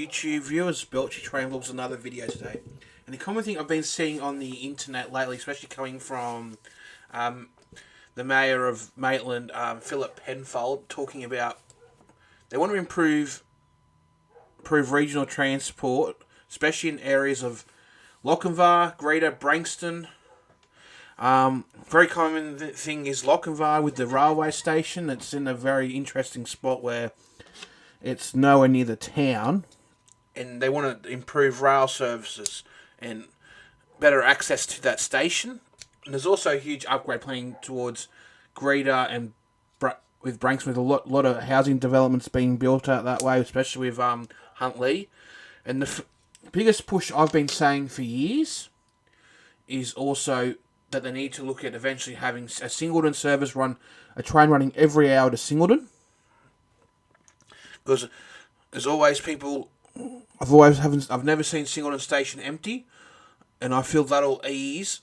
YouTube viewers, Belchy Train Vlogs, another video today. And the common thing I've been seeing on the internet lately, especially coming from the Mayor of Maitland, Philip Penfold, talking about they want to improve regional transport, especially in areas of Lochinvar, Greater Branxton. Very common thing is Lochinvar with the railway station. It's in a very interesting spot where it's nowhere near the town, and they want to improve rail services and better access to that station. And there's also a huge upgrade planning towards Greater and with Branxton, with a lot of housing developments being built out that way, especially with Huntley. And the biggest push I've been saying for years is also that they need to look at eventually having a Singleton service a train running every hour to Singleton. Because there's always people. I've never seen Singleton Station empty, and I feel that'll ease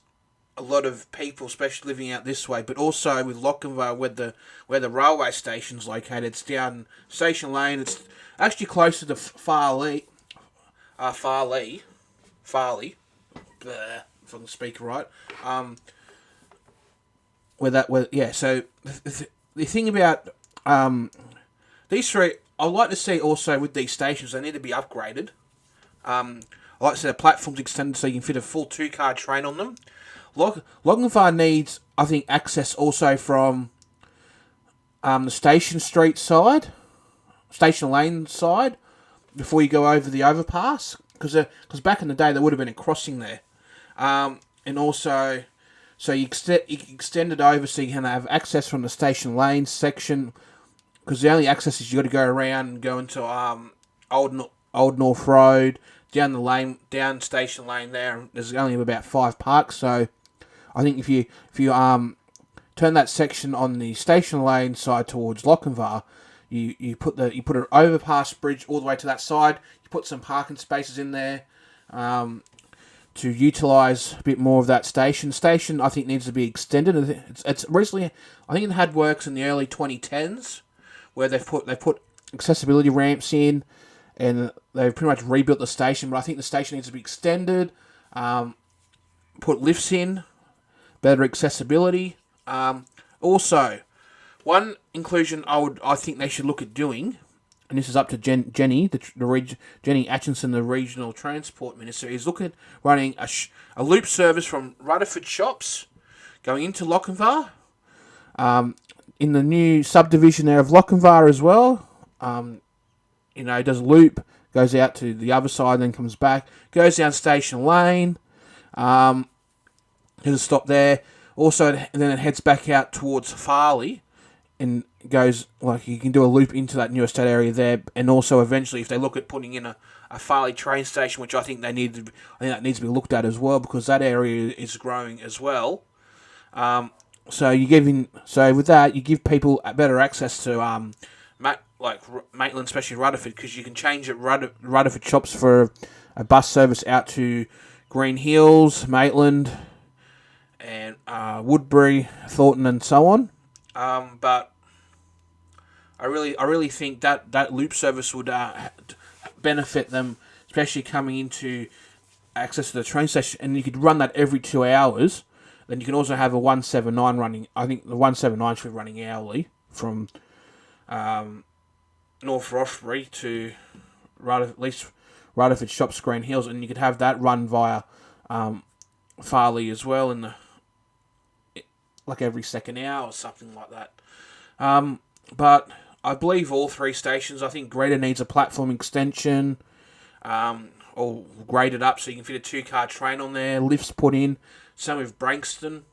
a lot of people, especially living out this way. But also with Lochinvar, where the railway station's located, it's down Station Lane. It's actually closer to Farley. Blah, if I can speak right. So the thing about these three, I'd like to see also with these stations, they need to be upgraded. I'd like to see the platforms extended so you can fit a full 2-car train on them. Lochinvar needs, I think, access also from the Station Street side, Station Lane side, before you go over the overpass. Because back in the day, there would have been a crossing there. And also, so you extend it over so you can have access from the Station Lane section. Because the only access is you got to go around and go into Old North Road, down the lane, down Station Lane there. And there's only about 5 parks, so I think if you turn that section on the Station Lane side towards Lochinvar, you put an overpass bridge all the way to that side. You put some parking spaces in there to utilise a bit more of that station. Station I think needs to be extended. It's recently, I think it had works in the early 2010s. Where they've put accessibility ramps in, and they've pretty much rebuilt the station. But I think the station needs to be extended, put lifts in, better accessibility. Also, one inclusion I think they should look at doing, and this is up to Jenny Jenny Atchison, the Regional Transport Minister, is looking at running a loop service from Rutherford Shops going into Lochinvar. In the new subdivision there of Lochinvar as well, does a loop, goes out to the other side, then comes back, goes down Station Lane, there's a stop there. Also, and then it heads back out towards Farley, and goes, you can do a loop into that new estate area there, and also eventually, if they look at putting in a Farley train station, which I think that needs to be looked at as well, because that area is growing as well. So with that, you give people better access to Maitland, especially Rutherford, because you can change at Rutherford Shops for a bus service out to Green Hills, Maitland, and Woodbury, Thornton, and so on. But I really think that loop service would benefit them, especially coming into access to the train station, and you could run that every 2 hours. Then you can also have a 179 running. I think the 179 should be running hourly from North Rothbury to at least Rutherford Shops, Green Hills, and you could have that run via Farley as well every second hour or something like that. But I believe all 3 stations. I think Greater needs a platform extension, or graded up so you can fit a 2-car train on there. Lifts put in. Same with Branxton.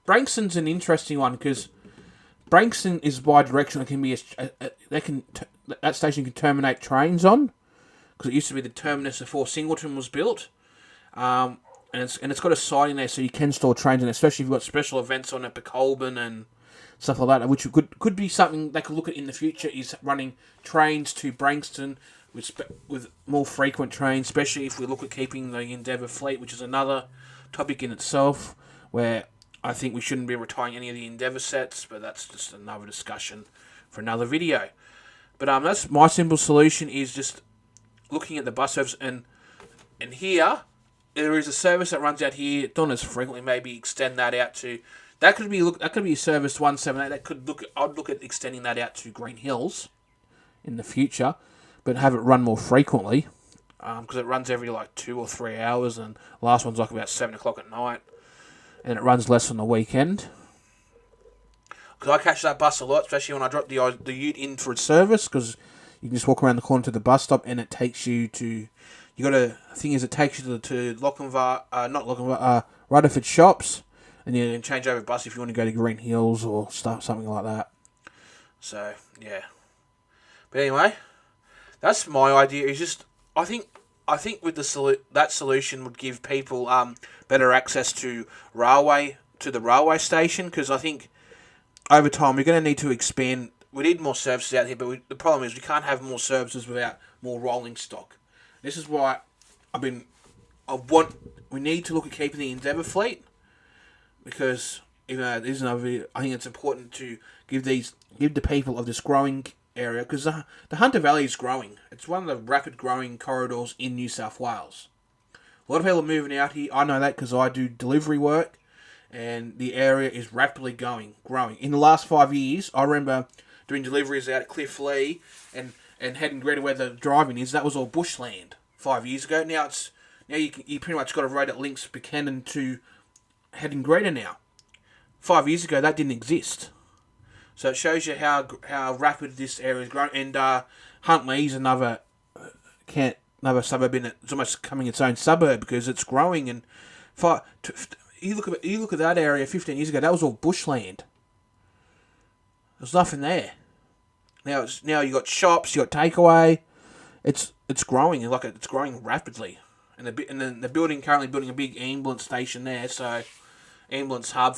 Branxton's an interesting one because Branxton is bi-directional. It can be that station can terminate trains on, because it used to be the terminus before Singleton was built. And it's got a siding there so you can store trains in, especially if you've got special events on at Colburn and stuff like that, which could be something they could look at in the future, is running trains to Branxton with more frequent trains, especially if we look at keeping the Endeavour fleet, which is another topic in itself, where I think we shouldn't be retiring any of the Endeavour sets, but that's just another discussion for another video. But that's my simple solution, is just looking at the bus service, and here there is a service that runs out here, not as frequently. Maybe extend that out to that could be service 178. I'd look at extending that out to Green Hills in the future, but have it run more frequently, because it runs every like 2 or 3 hours, and the last one's like about 7 o'clock at night, and it runs less on the weekend. Because I catch that bus a lot, especially when I drop the ute in for its service, because you can just walk around the corner to the bus stop, and it takes you to. The thing is, it takes you to Lochinvar, not Lochinvar, Rutherford shops, and you can change over bus if you want to go to Green Hills or something like that. So yeah, but anyway, that's my idea. Is just I think with that solution would give people better access to the railway station, because I think over time we're going to need to expand. We need more services out here, but the problem is we can't have more services without more rolling stock. This is why we need to look at keeping the Endeavour fleet, because there's another video. I think it's important to give the people of this growing area, because the Hunter Valley is growing. It's one of the rapid growing corridors in New South Wales. A lot of people are moving out here. I know that because I do delivery work, and the area is rapidly growing. In the last 5 years, I remember doing deliveries out at Cliff Lee and heading to where the driving is. That was all bushland 5 years ago. Now you pretty much got a road that links Buchanan to Heading Greater now. 5 years ago, that didn't exist. So it shows you how rapid this area is growing. And Huntley's another suburb it's almost becoming its own suburb because it's growing. And you look at that area 15 years ago, that was all bushland. There's nothing there. Now you got shops, you got takeaway. It's growing, it's growing rapidly, and they're currently building a big ambulance station there, so ambulance hub.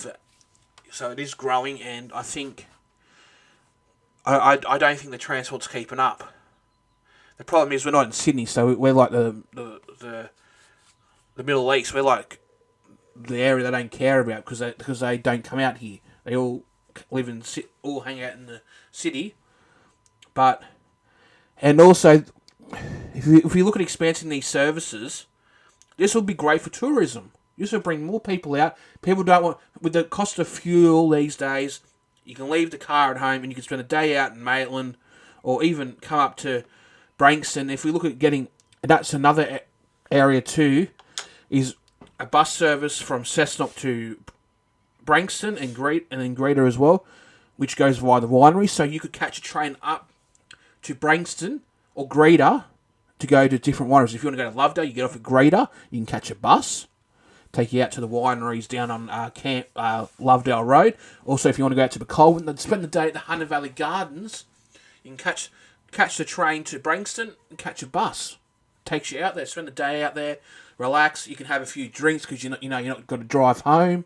So it is growing, and I think I don't think the transport's keeping up. The problem is we're not in Sydney, so we're like the Middle East. We're like the area they don't care about because they don't come out here. They all hang out in the city. And also, if we look at expanding these services, this will be great for tourism. This will bring more people out. People don't want, with the cost of fuel these days, you can leave the car at home and you can spend a day out in Maitland, or even come up to Branxton. If we look at that's another area too, is a bus service from Cessnock to Branxton and then Greater as well, which goes via the winery. So you could catch a train up to Branxton or Greater to go to different wineries. If you want to go to Lovedale, you get off at Greater, you can catch a bus, take you out to the wineries down on Lovedale Road. Also, if you want to go out to Becolwyn and spend the day at the Hunter Valley Gardens, you can catch the train to Branxton and catch a bus. Takes you out there, spend the day out there, relax. You can have a few drinks because you're not got to drive home.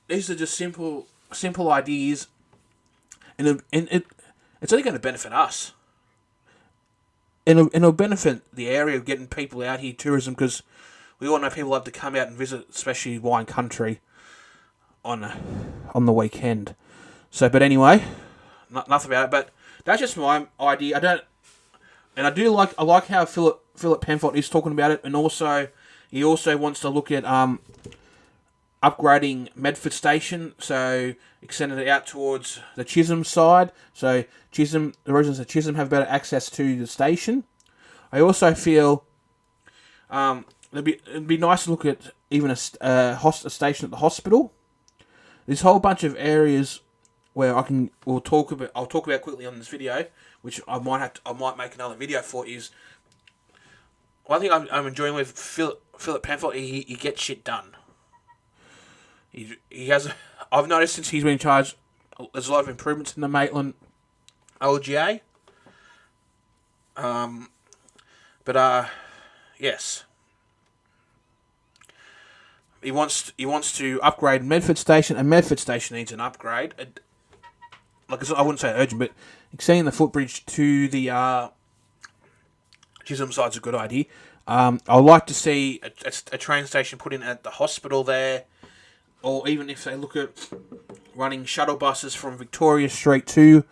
These are just simple ideas, and it's only going to benefit us. And it'll benefit the area of getting people out here, tourism, because we all know people love to come out and visit, especially wine country, on the weekend. So, but anyway, nothing about it. But that's just my idea. I like how Philip Penfold is talking about it, and also he also wants to look at upgrading Medford Station, so extending it out towards the Chisholm side. So the residents of Chisholm have better access to the station. I also feel it'd be nice to look at even a station at the hospital. There's a whole bunch of areas where I'll talk about quickly on this video, which I might make another video for. Is one thing I'm enjoying with Philip Penfold. He gets shit done. He has. I've noticed since he's been in charge, there's a lot of improvements in the Maitland LGA. Yes. He wants to upgrade Medford Station, and Medford Station needs an upgrade. I wouldn't say urgent, but extending the footbridge to the Chisholm side's a good idea. I'd like to see a train station put in at the hospital there, or even if they look at running shuttle buses from Victoria Street to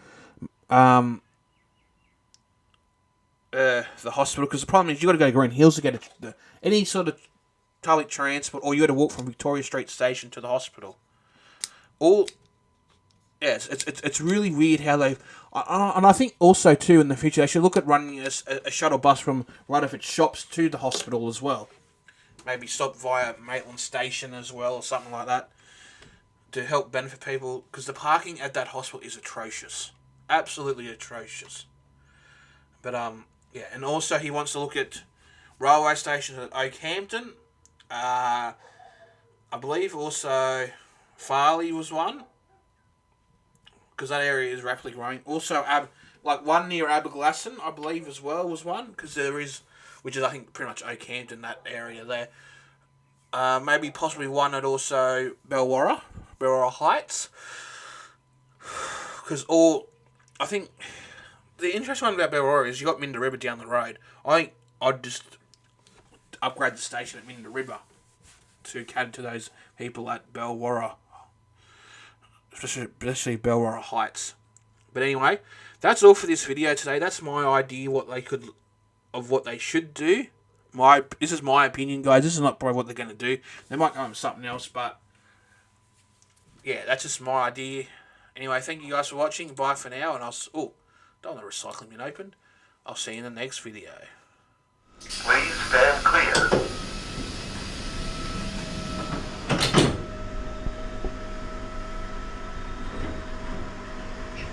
the hospital, because the problem is you got to go to Green Hills to get any sort of public transport, or you got to walk from Victoria Street Station to the hospital. All, yeah, it's really weird how they, and I think also too in the future they should look at running a shuttle bus from Rutherford Shops to the hospital as well. Maybe stop via Maitland Station as well, or something like that, to help benefit people, because the parking at that hospital is atrocious, absolutely atrocious. But yeah, and also he wants to look at railway stations at Oakhampton. I believe also Farley was one, because that area is rapidly growing. Also, like one near Aberglasslyn, I believe as well was one, because there is, which is I think pretty much Oakhampton, that area there. Maybe possibly one at also Belwarra Heights, because I think the interesting one about Belwarra is you got Minda River down the road. I think I'd just upgrade the station at Minda River to cater to those people at Belwarra, especially Belwarra Heights. But anyway, that's all for this video today. That's my idea what they should do. This is my opinion, guys. This is not probably what they're going to do. They might go on something else, but yeah, that's just my idea. Anyway, thank you guys for watching. Bye for now, and don't want the recycling bin opened. I'll see you in the next video. Please stay